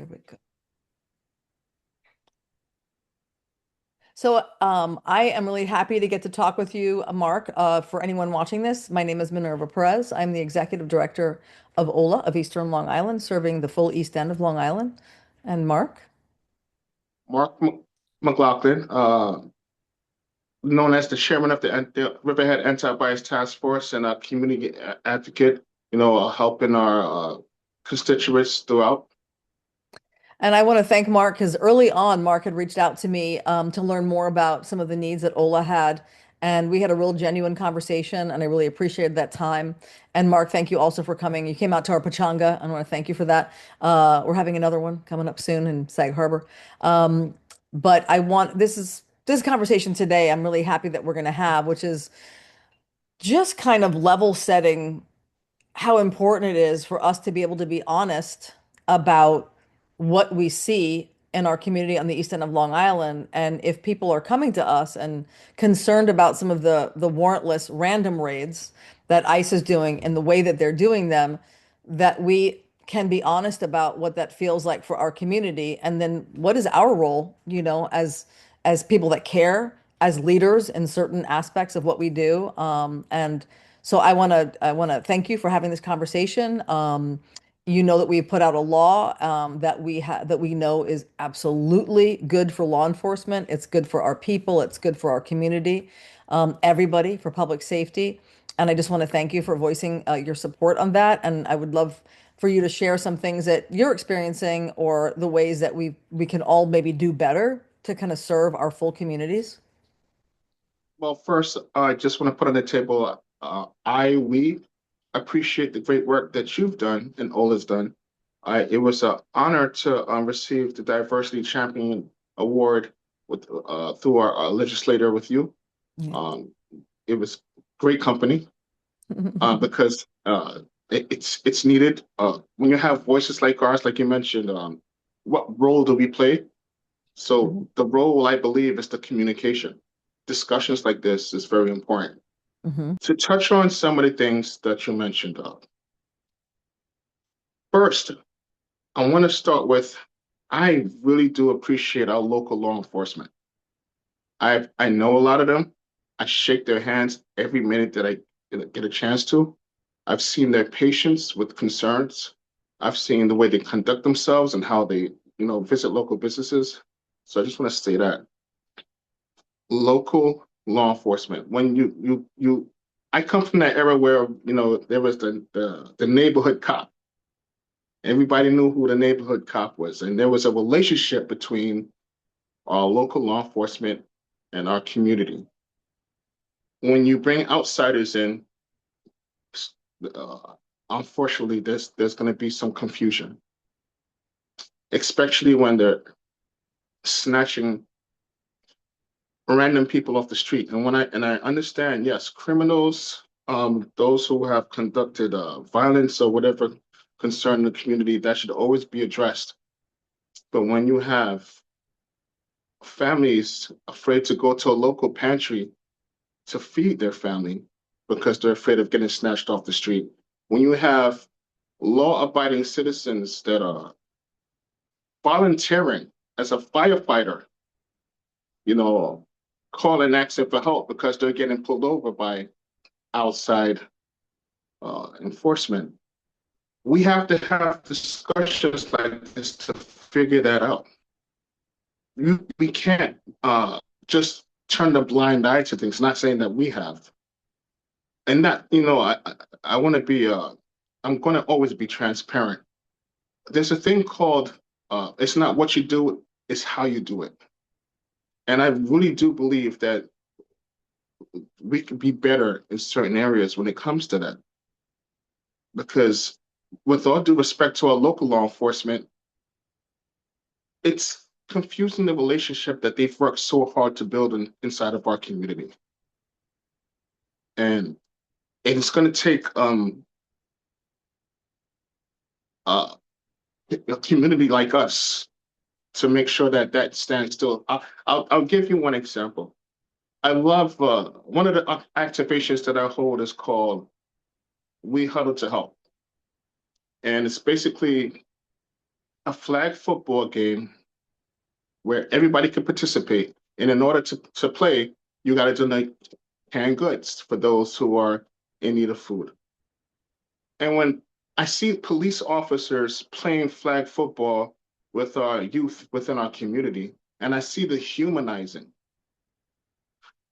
There we go. So I am really happy to get to talk with you, Mark. For anyone watching this, my name is Minerva Perez. I'm the executive director of OLA of Eastern Long Island, serving the full East End of Long Island. And Mark? Mark McLaughlin, known as the chairman of the Riverhead Anti-bias Task Force and a community advocate, helping our constituents throughout. And I want to thank Mark because early on, Mark had reached out to me to learn more about some of the needs that Ola had. And we had a real genuine conversation, and I really appreciated that time. And Mark, thank you also for coming. You came out to our Pachanga. I want to thank you for that. We're having another one coming up soon in Sag Harbor. But I want this conversation today, I'm really happy that we're going to have, which is just kind of level setting how important it is for us to be able to be honest about what we see in our community on the east end of Long Island. And if people are coming to us and concerned about some of the warrantless random raids that ICE is doing and the way that they're doing them, that we can be honest about what that feels like for our community. And then what is our role, as people that care, as leaders in certain aspects of what we do. And so I want to thank you for having this conversation. You know that we put out a law that we know is absolutely good for law enforcement. It's good for our people. It's good for our community, everybody, for public safety. And I just want to thank you for voicing your support on that. And I would love for you to share some things that you're experiencing or the ways that we can all maybe do better to kind of serve our full communities. Well, first, I just want to put on the table, we appreciate the great work that you've done and Ola's done. It was an honor to receive the Diversity Champion Award through our legislator with you. Yeah. Um, it was great company because it's needed. When you have voices like ours, like you mentioned, what role do we play? So the role, I believe, is the communication. Discussions like this is very important. Hmm. To touch on some of the things that you mentioned, first, I want to start with, I really do appreciate our local law enforcement. I know a lot of them. I shake their hands every minute that I get a chance to. I've seen their patience with concerns. I've seen the way they conduct themselves and how they, visit local businesses. So I just want to say that local law enforcement, when I come from that era where, there was the neighborhood cop. Everybody knew who the neighborhood cop was, and there was a relationship between our local law enforcement and our community. When you bring outsiders in, uh, unfortunately, there's going to be some confusion, especially when they're snatching random people off the street. And I understand, yes, criminals, those who have conducted violence or whatever concern the community, that should always be addressed. But when you have families afraid to go to a local pantry to feed their family because they're afraid of getting snatched off the street, when you have law-abiding citizens that are volunteering as a firefighter, you know, calling asking for help because they're getting pulled over by outside enforcement. We have to have discussions like this to figure that out. We can't just turn the blind eye to things. Not saying that we have, and that I want to be. I'm going to always be transparent. There's a thing called it's not what you do, it's how you do it. And I really do believe that we could be better in certain areas when it comes to that. Because with all due respect to our local law enforcement, it's confusing the relationship that they've worked so hard to build inside of our community. And it's going to take uh, a community like us to make sure that that stands still. I'll give you one example. I love one of the activations that I hold is called We Huddle to Help. And it's basically a flag football game where everybody could participate. And in order to play, you got to donate canned goods for those who are in need of food. And when I see police officers playing flag football with our youth within our community, and I see the humanizing,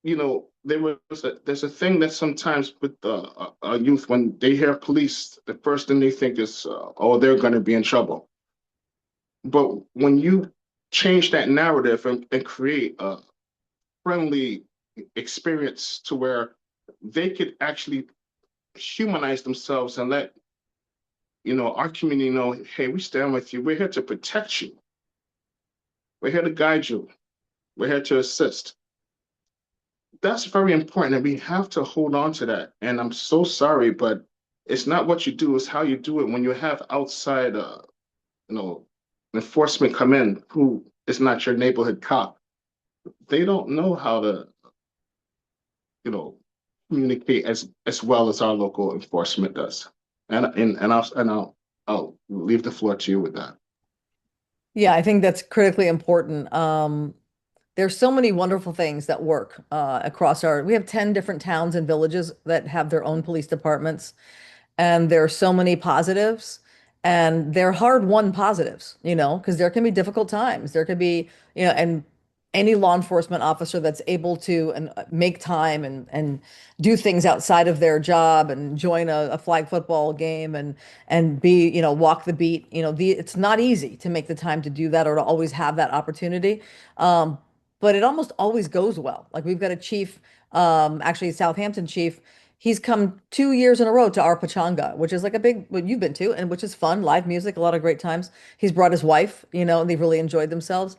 there's a thing that sometimes with the youth when they hear police, the first thing they think is, oh, they're going to be in trouble. But when you change that narrative and create a friendly experience to where they could actually humanize themselves and let our community know, hey, we stand with you. We're here to protect you. We're here to guide you. We're here to assist. That's very important, and we have to hold on to that. And I'm so sorry, but it's not what you do, it's how you do it. When you have outside, you know, enforcement come in who is not your neighborhood cop, they don't know how to, you know, communicate as well as our local enforcement does. I'll leave the floor to you with that. Yeah, I think that's critically important. There's so many wonderful things that work across we have 10 different towns and villages that have their own police departments. And there are so many positives, and they're hard-won positives, because there can be difficult times. There could be, and any law enforcement officer that's able to and make time and do things outside of their job and join a flag football game and be, walk the beat. It's not easy to make the time to do that or to always have that opportunity. But it almost always goes well. Like we've got a chief, actually a Southampton chief. He's come 2 years in a row to our Pachanga, which is like a big, what you've been to, and which is fun, live music, a lot of great times. He's brought his wife, and they've really enjoyed themselves.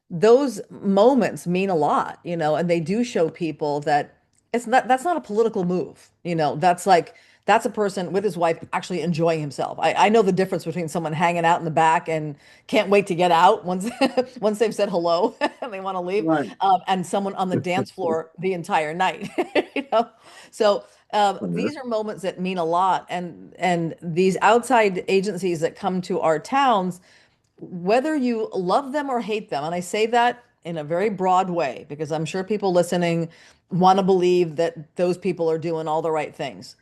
Those moments mean a lot, and they do show people that that's not a political move, that's a person with his wife actually enjoying himself. I know the difference between someone hanging out in the back and can't wait to get out once once they've said hello and they want to leave, Right. and someone on the dance floor the entire night, you know. So these are moments that mean a lot, and these outside agencies that come to our towns, whether you love them or hate them, and I say that in a very broad way because I'm sure people listening want to believe that those people are doing all the right things.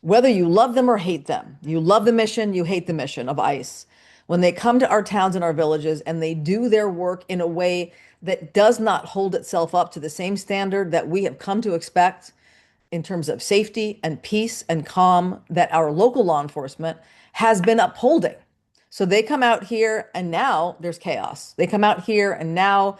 Whether you love them or hate them, you love the mission, you hate the mission of ICE. When they come to our towns and our villages and they do their work in a way that does not hold itself up to the same standard that we have come to expect in terms of safety and peace and calm that our local law enforcement has been upholding. So they come out here and now there's chaos. They come out here and now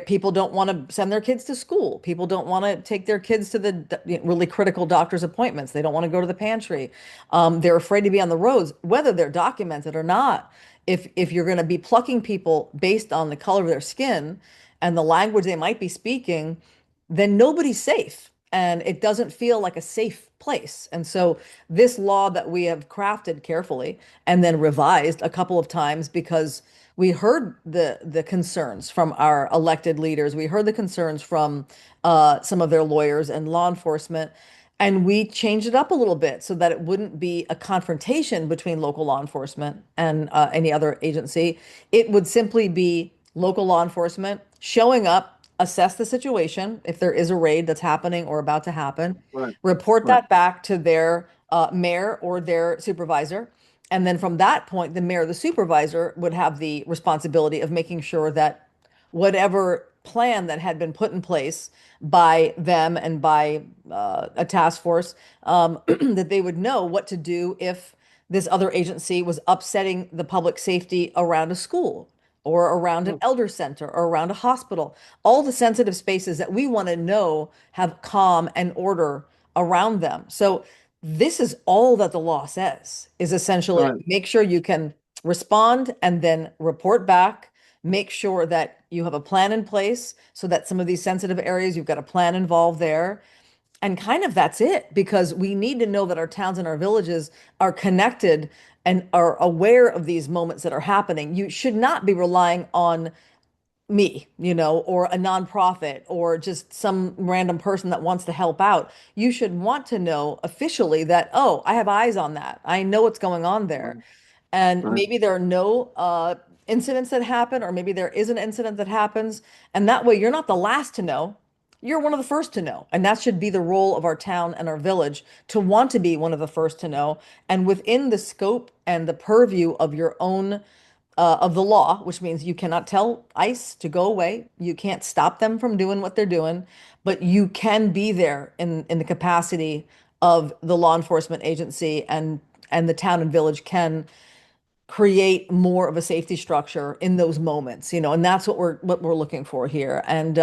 people don't want to send their kids to school. People don't want to take their kids to the really critical doctor's appointments. They don't want to go to the pantry. They're afraid to be on the roads, whether they're documented or not. If you're going to be plucking people based on the color of their skin and the language they might be speaking, then nobody's safe. And it doesn't feel like a safe place. And so this law that we have crafted carefully and then revised a couple of times because we heard the concerns from our elected leaders. We heard the concerns from some of their lawyers and law enforcement. And we changed it up a little bit so that it wouldn't be a confrontation between local law enforcement and any other agency. It would simply be local law enforcement showing up, assess the situation if there is a raid that's happening or about to happen, Right. report Right. that back to their mayor or their supervisor. And then from that point, the mayor or the supervisor would have the responsibility of making sure that whatever plan that had been put in place by them and by a task force, that they would know what to do if this other agency was upsetting the public safety around a school or around an Mm. elder center or around a hospital. All the sensitive spaces that we want to know have calm and order around them. So this is all that the law says is essentially Right. make sure you can respond and then report back. Make sure that you have a plan in place so that some of these sensitive areas, you've got a plan involved there. And kind of that's it, because we need to know that our towns and our villages are connected and are aware of these moments that are happening. You should not be relying on me, or a nonprofit or just some random person that wants to help out. You should want to know officially that, oh, I have eyes on that. I know what's going on there. Right. And Right. maybe there are no incidents that happen, or maybe there is an incident that happens. And that way, you're not the last to know. You're one of the first to know. And that should be the role of our town and our village to want to be one of the first to know. And within the scope and the purview of your own of the law, which means you cannot tell ICE to go away. You can't stop them from doing what they're doing, but you can be there in the capacity of the law enforcement agency, and the town and village can create more of a safety structure in those moments, and that's what we're looking for here. And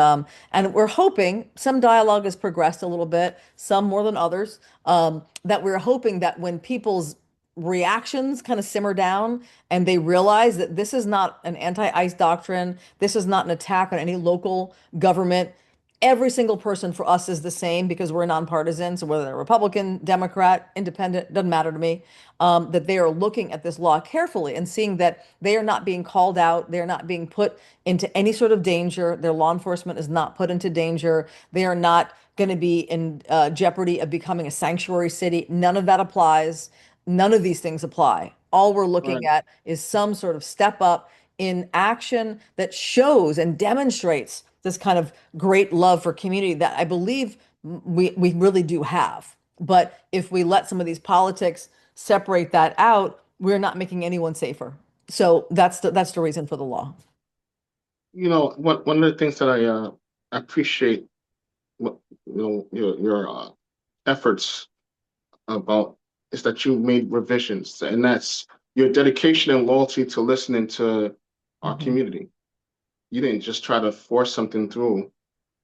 we're hoping some dialogue has progressed a little bit, some more than others, that we're hoping that when people's reactions kind of simmer down and they realize that this is not an anti-ICE doctrine, this is not an attack on any local government. Every single person for us is the same because we're nonpartisan. So whether they're Republican, Democrat, Independent, doesn't matter to me. That they are looking at this law carefully and seeing that they are not being called out, they're not being put into any sort of danger. Their law enforcement is not put into danger. They are not going to be in jeopardy of becoming a sanctuary city. None of that applies. None of these things apply. All we're looking Right. at is some sort of step up in action that shows and demonstrates this kind of great love for community that I believe we really do have. But if we let some of these politics separate that out, we're not making anyone safer. So that's the reason for the law. One of the things that I appreciate, your efforts about is that you made revisions, and that's your dedication and loyalty to listening to our Mhm. community. You didn't just try to force something through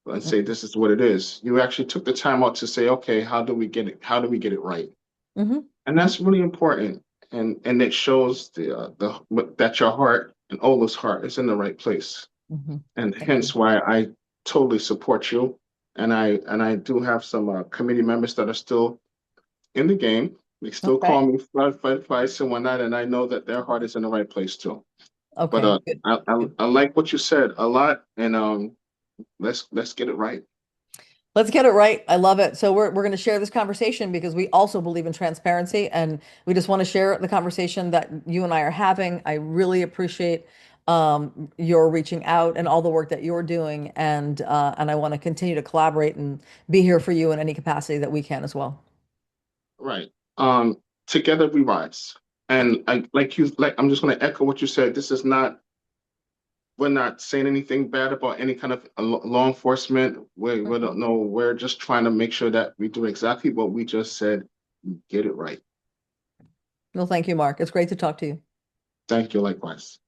and say this is what it is. You actually took the time out to say, okay, how do we get it? How do we get it right? Mhm. And that's really important. And it shows that your heart and Ola's heart is in the right place. Mhm. And Thank you. hence why I totally support you. And I do have some committee members that are still in the game. They still Okay. call me fight and whatnot, and I know that their heart is in the right place too. But Okay. Good. Good. I like what you said a lot, and let's get it right. Let's get it right. I love it. So we're going to share this conversation because we also believe in transparency, and we just want to share the conversation that you and I are having. I really appreciate your reaching out and all the work that you're doing, and I want to continue to collaborate and be here for you in any capacity that we can as well. Right. Together we rise. And I like I'm just going to echo what you said. This is not We're not saying anything bad about any kind of law enforcement. We Mhm. don't know. We're just trying to make sure that we do exactly what we just said. Get it right. Well, thank you, Mark. It's great to talk to you. Thank you likewise.